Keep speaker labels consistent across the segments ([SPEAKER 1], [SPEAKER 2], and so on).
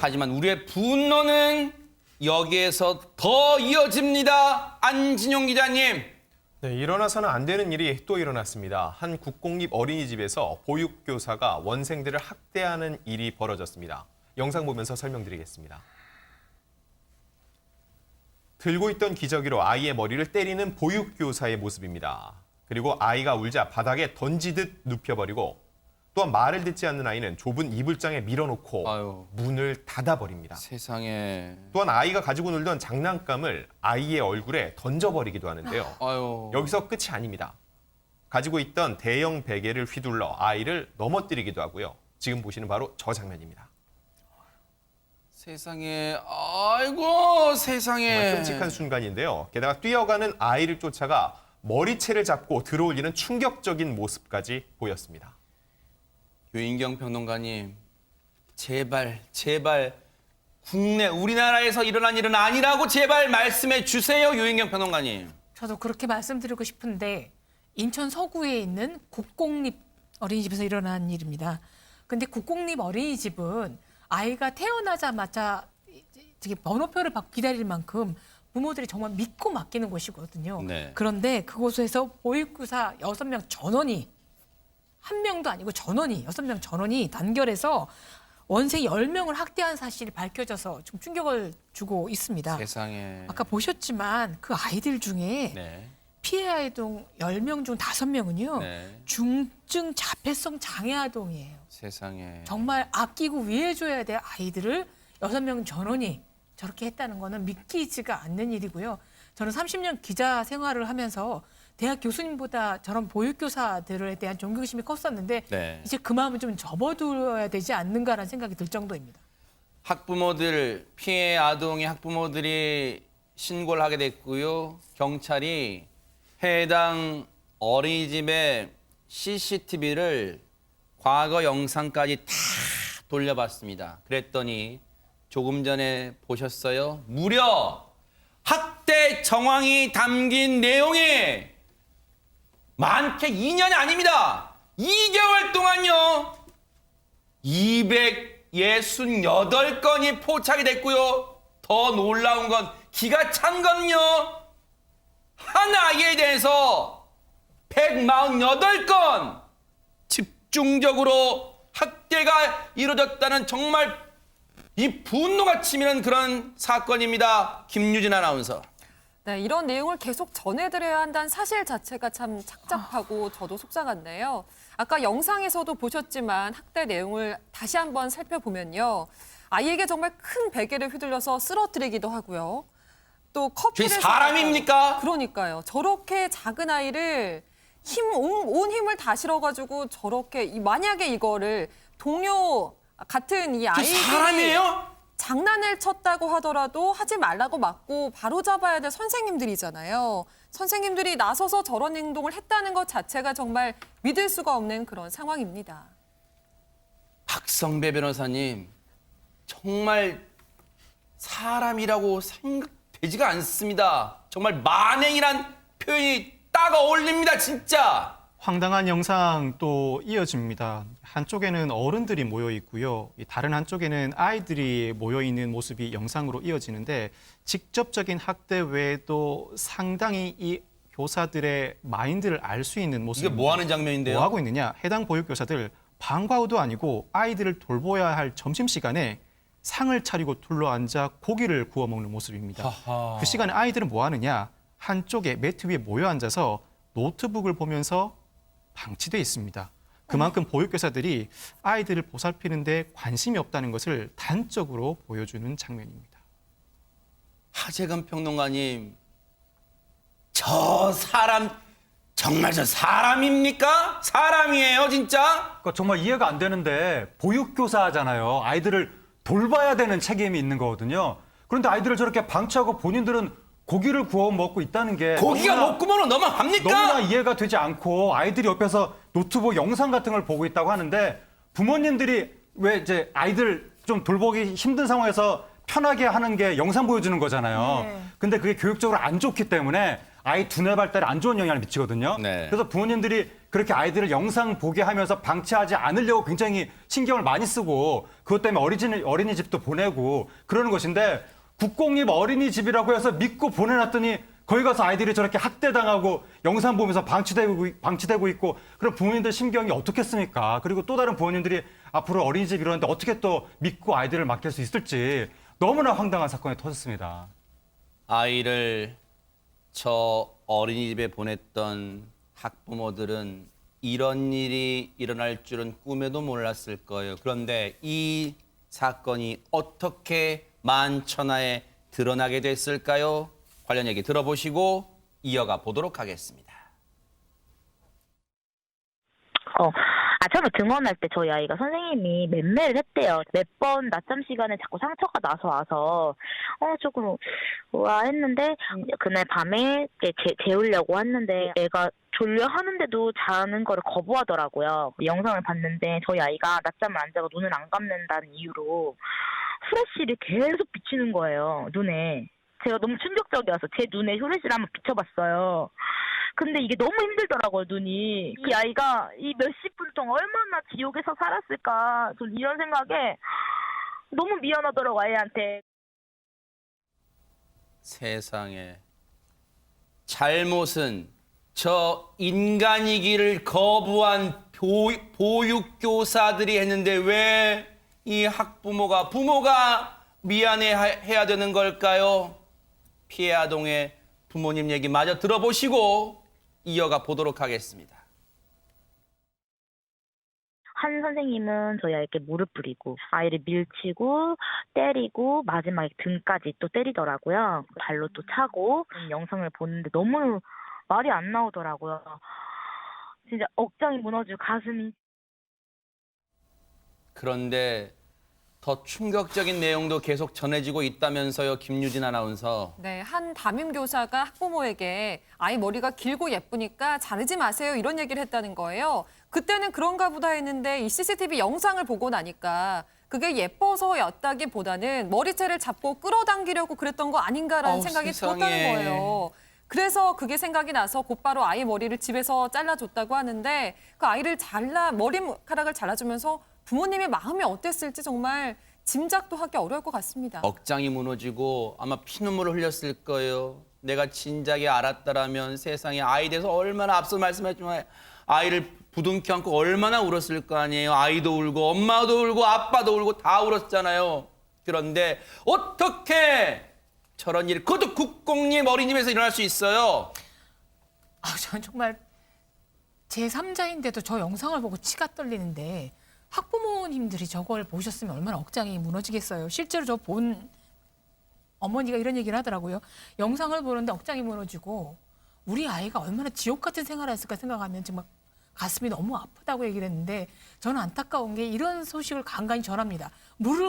[SPEAKER 1] 하지만 우리의 분노는 여기에서 더 이어집니다. 안진용 기자님.
[SPEAKER 2] 네, 일어나서는 안 되는 일이 또 일어났습니다. 한 국공립 어린이집에서 보육교사가 원생들을 학대하는 일이 벌어졌습니다. 영상 보면서 설명드리겠습니다. 들고 있던 기저귀로 아이의 머리를 때리는 보육교사의 모습입니다. 그리고 아이가 울자 바닥에 던지듯 눕혀버리고 또한 말을 듣지 않는 아이는 좁은 이불장에 밀어놓고
[SPEAKER 1] 아유.
[SPEAKER 2] 문을 닫아버립니다.
[SPEAKER 1] 세상에.
[SPEAKER 2] 또한 아이가 가지고 놀던 장난감을 아이의 얼굴에 던져버리기도 하는데요.
[SPEAKER 1] 아유.
[SPEAKER 2] 여기서 끝이 아닙니다. 가지고 있던 대형 베개를 휘둘러 아이를 넘어뜨리기도 하고요. 지금 보시는 바로 저 장면입니다.
[SPEAKER 1] 세상에. 아이고, 세상에.
[SPEAKER 2] 정말 끔찍한 순간인데요. 게다가 뛰어가는 아이를 쫓아가 머리채를 잡고 들어올리는 충격적인 모습까지 보였습니다.
[SPEAKER 1] 유인경 평론가님, 제발 국내 우리나라에서 일어난 일은 아니라고 제발 말씀해 주세요, 유인경 평론가님.
[SPEAKER 3] 저도 그렇게 말씀드리고 싶은데 인천 서구에 있는 국공립 어린이집에서 일어난 일입니다. 근데 국공립 어린이집은 아이가 태어나자마자 이제 번호표를 받고 기다릴 만큼 부모들이 정말 믿고 맡기는 곳이거든요.
[SPEAKER 1] 네.
[SPEAKER 3] 그런데 그곳에서 보육교사 6명 전원이 한 명도 아니고 전원이 6명 전원이 단결해서 원생 10명을 학대한 사실이 밝혀져서 좀 충격을 주고 있습니다.
[SPEAKER 1] 세상에.
[SPEAKER 3] 아까 보셨지만 그 아이들 중에
[SPEAKER 1] 네.
[SPEAKER 3] 피해 아동 10명 중 5명은요.
[SPEAKER 1] 네.
[SPEAKER 3] 중증 자폐성 장애 아동이에요.
[SPEAKER 1] 세상에.
[SPEAKER 3] 정말 아끼고 위해줘야 될 아이들을 6명 전원이 저렇게 했다는 거는 믿기지가 않는 일이고요. 저는 30년 기자 생활을 하면서 대학 교수님보다 저런 보육교사들에 대한 존경심이 컸었는데
[SPEAKER 1] 네.
[SPEAKER 3] 이제 그 마음을 좀 접어둬야 되지 않는가라는 생각이 들 정도입니다.
[SPEAKER 1] 학부모들, 피해 아동의 학부모들이 신고를 하게 됐고요. 경찰이 해당 어린이집의 CCTV를 과거 영상까지 다 돌려봤습니다. 그랬더니 조금 전에 보셨어요? 무려 학대 정황이 담긴 내용이 많게 2년이 아닙니다. 2개월 동안요. 268건이 포착이 됐고요. 더 놀라운 건 기가 찬 건요. 한 아이에 대해서 148건 집중적으로 학대가 이루어졌다는 정말 이 분노가 치미는 그런 사건입니다. 김유진 아나운서.
[SPEAKER 4] 네, 이런 내용을 계속 전해드려야 한다는 사실 자체가 참 착잡하고 저도 속상한데요. 아까 영상에서도 보셨지만 학대 내용을 다시 한번 살펴보면요. 아이에게 정말 큰 베개를 휘둘려서 쓰러뜨리기도 하고요. 또 커피를
[SPEAKER 1] 저희 사람입니까?
[SPEAKER 4] 그러니까요. 저렇게 작은 아이를 온 힘을 다 실어가지고 저렇게 만약에 이거를 동료 같은 이
[SPEAKER 1] 저
[SPEAKER 4] 아이들이
[SPEAKER 1] 사람이에요?
[SPEAKER 4] 장난을 쳤다고 하더라도 하지 말라고 맞고 바로 잡아야 될 선생님들이잖아요. 선생님들이 나서서 저런 행동을 했다는 것 자체가 정말 믿을 수가 없는 그런 상황입니다.
[SPEAKER 1] 박성배 변호사님, 정말 사람이라고 생각되지가 않습니다. 정말 만행이란 표현이 딱 어울립니다, 진짜.
[SPEAKER 5] 황당한 영상 또 이어집니다. 한쪽에는 어른들이 모여 있고요. 다른 한쪽에는 아이들이 모여 있는 모습이 영상으로 이어지는데 직접적인 학대 외에도 상당히 이 교사들의 마인드를 알 수 있는 모습.
[SPEAKER 1] 이게 뭐 하는 장면인데요?
[SPEAKER 5] 뭐 하고 있느냐? 해당 보육교사들 방과 후도 아니고 아이들을 돌보아야 할 점심시간에 상을 차리고 둘러앉아 고기를 구워 먹는 모습입니다.
[SPEAKER 1] 하하.
[SPEAKER 5] 그 시간에 아이들은 뭐 하느냐? 한쪽에 매트 위에 모여 앉아서 노트북을 보면서 방치돼 있습니다. 그만큼 보육교사들이 아이들을 보살피는데 관심이 없다는 것을 단적으로 보여주는 장면입니다.
[SPEAKER 1] 하재근 평론가님, 저 사람 정말 저 사람입니까? 사람이에요, 진짜?
[SPEAKER 6] 그러니까 정말 이해가 안 되는데 보육교사잖아요. 아이들을 돌봐야 되는 책임이 있는 거거든요. 그런데 아이들을 저렇게 방치하고 본인들은 고기를 구워 먹고 있다는 게
[SPEAKER 1] 고기가 먹고 먹는 너만 합니까?
[SPEAKER 6] 너무나 이해가 되지 않고 아이들이 옆에서 노트북 영상 같은 걸 보고 있다고 하는데 부모님들이 왜 이제 아이들 좀 돌보기 힘든 상황에서 편하게 하는 게 영상 보여주는 거잖아요.
[SPEAKER 3] 네.
[SPEAKER 6] 근데 그게 교육적으로 안 좋기 때문에 아이 두뇌 발달에 안 좋은 영향을 미치거든요.
[SPEAKER 1] 네.
[SPEAKER 6] 그래서 부모님들이 그렇게 아이들을 영상 보게 하면서 방치하지 않으려고 굉장히 신경을 많이 쓰고 그것 때문에 어린이집도 보내고 그러는 것인데 국공립 어린이집이라고 해서 믿고 보내놨더니 거기 가서 아이들이 저렇게 학대당하고 영상 보면서 방치되고 있고 그럼 부모님들 심경이 어떻겠습니까? 그리고 또 다른 부모님들이 앞으로 어린이집 이러는데 어떻게 또 믿고 아이들을 맡길 수 있을지 너무나 황당한 사건이 터졌습니다.
[SPEAKER 1] 아이를 저 어린이집에 보냈던 학부모들은 이런 일이 일어날 줄은 꿈에도 몰랐을 거예요. 그런데 이 사건이 어떻게 만천하에 드러나게 됐을까요? 관련 얘기 들어보시고 이어가 보도록 하겠습니다.
[SPEAKER 7] 처음에 등원할 때 저희 아이가 선생님이 맴매를 했대요. 몇 번 낮잠 시간에 자꾸 상처가 나서 와서 조금 했는데 그날 밤에 재우려고 했는데 애가 졸려 하는데도 자는 거를 거부하더라고요. 영상을 봤는데 저희 아이가 낮잠을 안 자고 눈을 안 감는다는 이유로 후레쉬를 계속 비치는 거예요, 눈에. 제가 너무 충격적이어서 제 눈에 후레쉬를 한번 비춰봤어요. 근데 이게 너무 힘들더라고요, 눈이. 이 아이가 이 몇십 분 동안 얼마나 지옥에서 살았을까. 전 이런 생각에 너무 미안하더라고요, 아이한테.
[SPEAKER 1] 세상에. 잘못은 저 인간이기를 거부한 보육교사들이 했는데 왜 이 부모가 미안해해야 되는 걸까요? 피해 아동의 부모님 얘기 마저 들어보시고 이어가 보도록 하겠습니다.
[SPEAKER 7] 한 선생님은 저희 아이에게 무릎 뿌리고 아이를 밀치고 때리고 마지막에 등까지 또 때리더라고요. 발로 또 차고 영상을 보는데 너무 말이 안 나오더라고요. 진짜 억장이 무너지고 가슴이.
[SPEAKER 1] 그런데 더 충격적인 내용도 계속 전해지고 있다면서요, 김유진 아나운서.
[SPEAKER 4] 네, 한 담임교사가 학부모에게 아이 머리가 길고 예쁘니까 자르지 마세요 이런 얘기를 했다는 거예요. 그때는 그런가 보다 했는데 이 CCTV 영상을 보고 나니까 그게 예뻐서였다기보다는 머리채를 잡고 끌어당기려고 그랬던 거 아닌가라는 생각이
[SPEAKER 1] 세상에.
[SPEAKER 4] 들었다는 거예요. 그래서 그게 생각이 나서 곧바로 아이 머리를 집에서 잘라줬다고 하는데 그 아이를 머리카락을 잘라주면서 부모님의 마음이 어땠을지 정말 짐작도 하기 어려울 것 같습니다.
[SPEAKER 1] 억장이 무너지고 아마 피눈물을 흘렸을 거예요. 내가 진작에 알았다라면 세상에 아이에 대해서 얼마나 앞서 말씀했지만 아이를 부둥켜 안고 얼마나 울었을 거 아니에요. 아이도 울고 엄마도 울고 아빠도 울고 다 울었잖아요. 그런데 어떻게 저런 일, 그것도 국공립 어린이집에서 일어날 수 있어요?
[SPEAKER 3] 저는 정말 제3자인데도 저 영상을 보고 치가 떨리는데 학부모님들이 저걸 보셨으면 얼마나 억장이 무너지겠어요. 실제로 저 본 어머니가 이런 얘기를 하더라고요. 영상을 보는데 억장이 무너지고 우리 아이가 얼마나 지옥 같은 생활을 했을까 생각하면 정말 가슴이 너무 아프다고 얘기를 했는데 저는 안타까운 게 이런 소식을 간간히 전합니다. 물을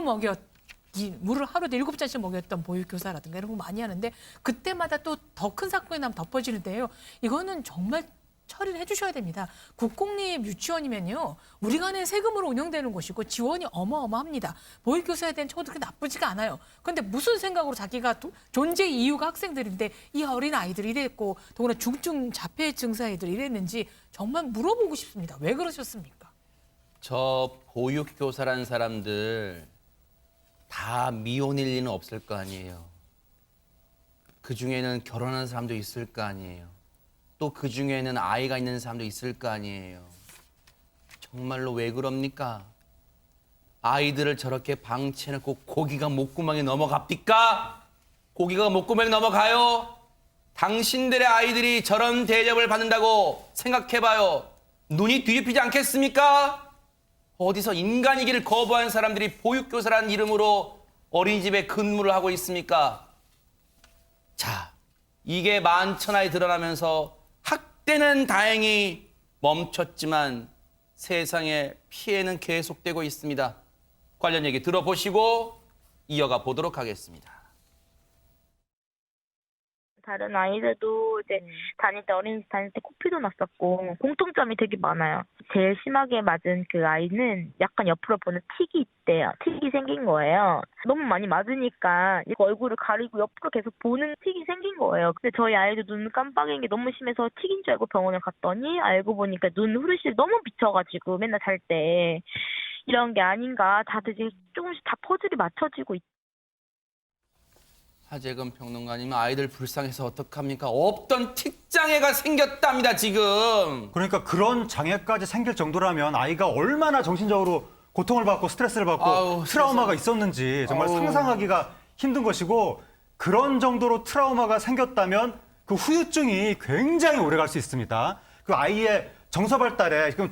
[SPEAKER 3] 하루에 7잔씩 먹였던 보육교사라든가 이런 거 많이 하는데 그때마다 또 더 큰 사건이 나면 덮어지는데요. 이거는 정말 처리를 해주셔야 됩니다. 국공립 유치원이면요. 우리가 낸 세금으로 운영되는 곳이고 지원이 어마어마합니다. 보육교사에 대한 처우도 그렇게 나쁘지가 않아요. 그런데 무슨 생각으로 자기가 존재 이유가 학생들인데 이 어린 아이들이 이랬고 더구나 중증 자폐 증사 아이들이 이랬는지 정말 물어보고 싶습니다. 왜 그러셨습니까?
[SPEAKER 1] 저 보육교사라는 사람들 다 미혼일 리는 없을 거 아니에요. 그중에는 결혼한 사람도 있을 거 아니에요. 또 그중에는 아이가 있는 사람도 있을 거 아니에요. 정말로 왜 그럽니까? 아이들을 저렇게 방치해놓고 고기가 목구멍에 넘어갑니까? 고기가 목구멍에 넘어가요? 당신들의 아이들이 저런 대접을 받는다고 생각해봐요. 눈이 뒤집히지 않겠습니까? 어디서 인간이기를 거부한 사람들이 보육교사라는 이름으로 어린이집에 근무를 하고 있습니까? 자, 이게 만천하에 드러나면서 학대는 다행히 멈췄지만 세상에 피해는 계속되고 있습니다. 관련 얘기 들어보시고 이어가 보도록 하겠습니다.
[SPEAKER 7] 다른 아이들도 이제 다닐 때 어린이집 다닐 때 코피도 났었고 공통점이 되게 많아요. 제일 심하게 맞은 그 아이는 약간 옆으로 보는 틱이 있대요. 틱이 생긴 거예요. 너무 많이 맞으니까 얼굴을 가리고 옆으로 계속 보는 틱이 생긴 거예요. 근데 저희 아이도 눈 깜빡이는 게 너무 심해서 틱인 줄 알고 병원을 갔더니 알고 보니까 눈 후르시를 너무 비쳐가지고 맨날 잘 때 이런 게 아닌가 다들 이제 조금씩 다 퍼즐이 맞춰지고 있.
[SPEAKER 1] 하재근 평론가님, 아이들 불쌍해서 어떡합니까? 없던 틱장애가 생겼답니다, 지금.
[SPEAKER 6] 그러니까 그런 장애까지 생길 정도라면 아이가 얼마나 정신적으로 고통을 받고 스트레스를 받고
[SPEAKER 1] 아우,
[SPEAKER 6] 트라우마가 있었는지 정말
[SPEAKER 1] 아우.
[SPEAKER 6] 상상하기가 힘든 것이고 그런 정도로 트라우마가 생겼다면 그 후유증이 굉장히 오래 갈 수 있습니다. 그 아이의 정서 발달에 지금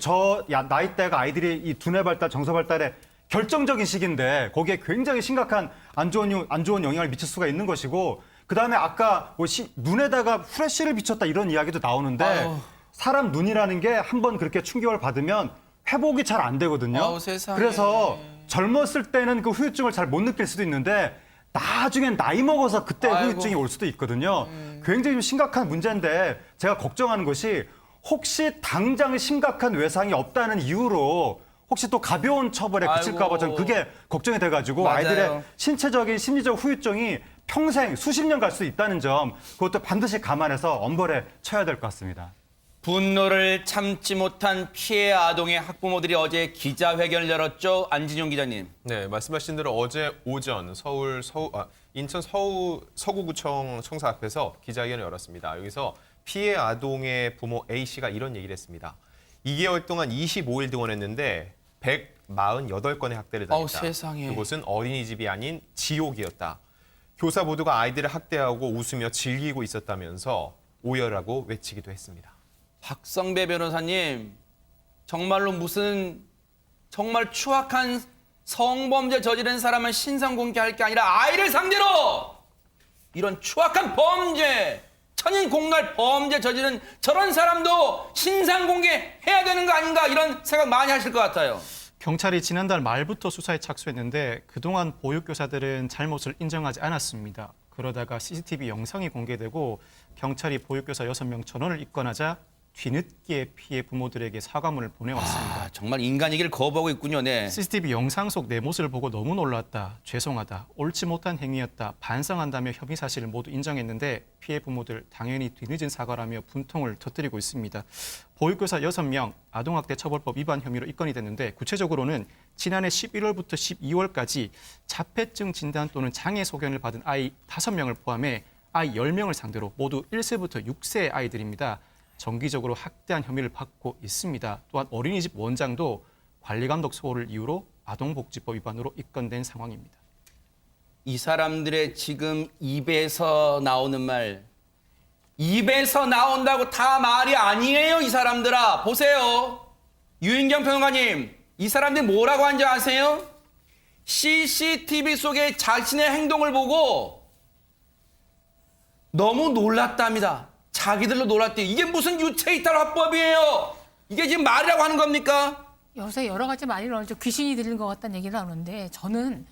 [SPEAKER 6] 나이대가 아이들이 이 두뇌 발달, 정서 발달에 결정적인 시기인데 거기에 굉장히 심각한 안 좋은 영향을 미칠 수가 있는 것이고 그다음에 아까 뭐 눈에다가 후레쉬를 비쳤다 이런 이야기도 나오는데
[SPEAKER 1] 아유.
[SPEAKER 6] 사람 눈이라는 게 한번 그렇게 충격을 받으면 회복이 잘 안 되거든요.
[SPEAKER 1] 아우, 세상에.
[SPEAKER 6] 그래서 젊었을 때는 그 후유증을 잘 못 느낄 수도 있는데 나중엔 나이 먹어서 그때
[SPEAKER 1] 아이고.
[SPEAKER 6] 후유증이 올 수도 있거든요. 굉장히 좀 심각한 문제인데 제가 걱정하는 것이 혹시 당장 심각한 외상이 없다는 이유로 혹시 또 가벼운 처벌에 그칠까 봐 저는 그게 걱정이 돼가지고
[SPEAKER 1] 맞아요.
[SPEAKER 6] 아이들의 신체적인 심리적 후유증이 평생 수십 년 갈 수 있다는 점 그것도 반드시 감안해서 엄벌에 쳐야 될 것 같습니다.
[SPEAKER 1] 분노를 참지 못한 피해 아동의 학부모들이 어제 기자회견을 열었죠. 안진용 기자님.
[SPEAKER 2] 네, 말씀하신 대로 어제 오전 인천 서구구청 청사 앞에서 기자회견을 열었습니다. 여기서 피해 아동의 부모 A씨가 이런 얘기를 했습니다. 2개월 동안 25일 등원했는데 148건의 학대를 당했다.
[SPEAKER 1] 세상에.
[SPEAKER 2] 그곳은 어린이집이 아닌 지옥이었다. 교사 모두가 아이들을 학대하고 웃으며 즐기고 있었다면서 오열하고 외치기도 했습니다.
[SPEAKER 1] 박성배 변호사님, 정말로 무슨 정말 추악한 성범죄 저지른 사람은 신상 공개할 게 아니라 아이를 상대로 이런 추악한 범죄, 천인공날 범죄 저지른 저런 사람도 신상 공개해야 되는 거 아닌가 이런 생각 많이 하실 것 같아요.
[SPEAKER 5] 경찰이 지난달 말부터 수사에 착수했는데 그동안 보육교사들은 잘못을 인정하지 않았습니다. 그러다가 CCTV 영상이 공개되고 경찰이 보육교사 6명 전원을 입건하자 뒤늦게 피해 부모들에게 사과문을 보내왔습니다.
[SPEAKER 1] 정말 인간이길 거부하고 있군요. 네.
[SPEAKER 5] CCTV 영상 속 내 모습을 보고 너무 놀랐다, 죄송하다, 옳지 못한 행위였다, 반성한다며 혐의 사실을 모두 인정했는데 피해 부모들 당연히 뒤늦은 사과라며 분통을 터뜨리고 있습니다. 보육교사 6명 아동학대 처벌법 위반 혐의로 입건이 됐는데 구체적으로는 지난해 11월부터 12월까지 자폐증 진단 또는 장애 소견을 받은 아이 5명을 포함해 아이 10명을 상대로 모두 1세부터 6세 아이들입니다. 정기적으로 학대한 혐의를 받고 있습니다. 또한 어린이집 원장도 관리감독 소홀을 이유로 아동복지법 위반으로 입건된 상황입니다.
[SPEAKER 1] 이 사람들의 지금 입에서 나오는 말, 입에서 나온다고 다 말이 아니에요, 이 사람들아. 보세요. 유인경 평론가님, 이 사람들이 뭐라고 하는지 아세요? CCTV 속에 자신의 행동을 보고 너무 놀랐답니다. 자기들로 놀았대요. 이게 무슨 유체이탈 화법이에요? 이게 지금 말이라고 하는 겁니까?
[SPEAKER 3] 요새 여러 가지 말이 나오죠. 귀신이 들린 것 같다는 얘기가 나오는데 저는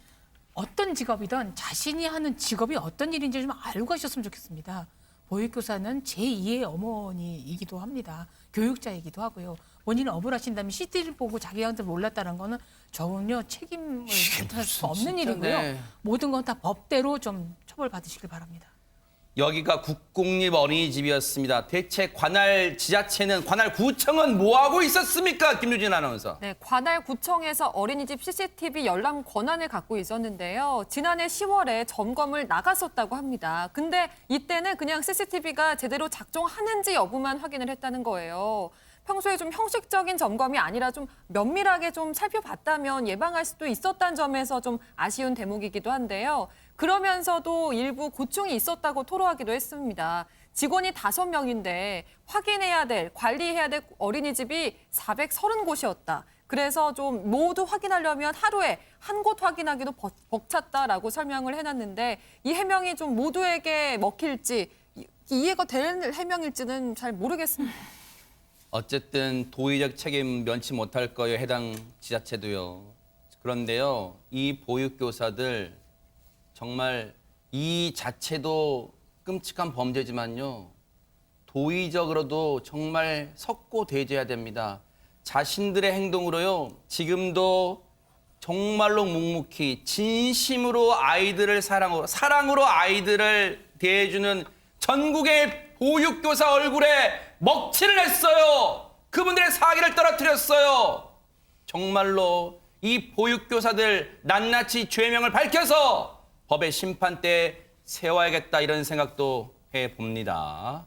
[SPEAKER 3] 어떤 직업이든 자신이 하는 직업이 어떤 일인지 좀 알고 가셨으면 좋겠습니다. 보육교사는 제2의 어머니이기도 합니다. 교육자이기도 하고요. 본인은 억울하신다면 CCTV를 보고 자기 아들 몰랐다는 거는 전혀 책임을 묻을 수 없는 일이고요.
[SPEAKER 1] 네.
[SPEAKER 3] 모든 건 다 법대로 좀 처벌받으시길 바랍니다.
[SPEAKER 1] 여기가 국공립 어린이집이었습니다. 대체 관할 지자체는, 관할 구청은 뭐하고 있었습니까? 김유진 아나운서.
[SPEAKER 4] 네, 관할구청에서 어린이집 CCTV 열람 권한을 갖고 있었는데요. 지난해 10월에 점검을 나갔었다고 합니다. 근데 이때는 그냥 CCTV가 제대로 작동하는지 여부만 확인을 했다는 거예요. 평소에 좀 형식적인 점검이 아니라 좀 면밀하게 좀 살펴봤다면 예방할 수도 있었다는 점에서 좀 아쉬운 대목이기도 한데요. 그러면서도 일부 고충이 있었다고 토로하기도 했습니다. 직원이 5명인데 확인해야 될, 관리해야 될 어린이집이 430곳이었다. 그래서 좀 모두 확인하려면 하루에 한 곳 확인하기도 벅찼다라고 설명을 해놨는데 이 해명이 좀 모두에게 먹힐지 이해가 되는 해명일지는 잘 모르겠습니다.
[SPEAKER 1] 어쨌든 도의적 책임 면치 못할 거예요. 해당 지자체도요. 그런데요. 이 보육교사들 정말 이 자체도 끔찍한 범죄지만요. 도의적으로도 정말 석고대죄해야 됩니다. 자신들의 행동으로요. 지금도 정말로 묵묵히 진심으로 아이들을 사랑으로 아이들을 대해주는 전국의 보육교사 얼굴에 먹칠을 했어요. 그분들의 사기를 떨어뜨렸어요. 정말로 이 보육교사들 낱낱이 죄명을 밝혀서 법의 심판대에 세워야겠다 이런 생각도 해봅니다.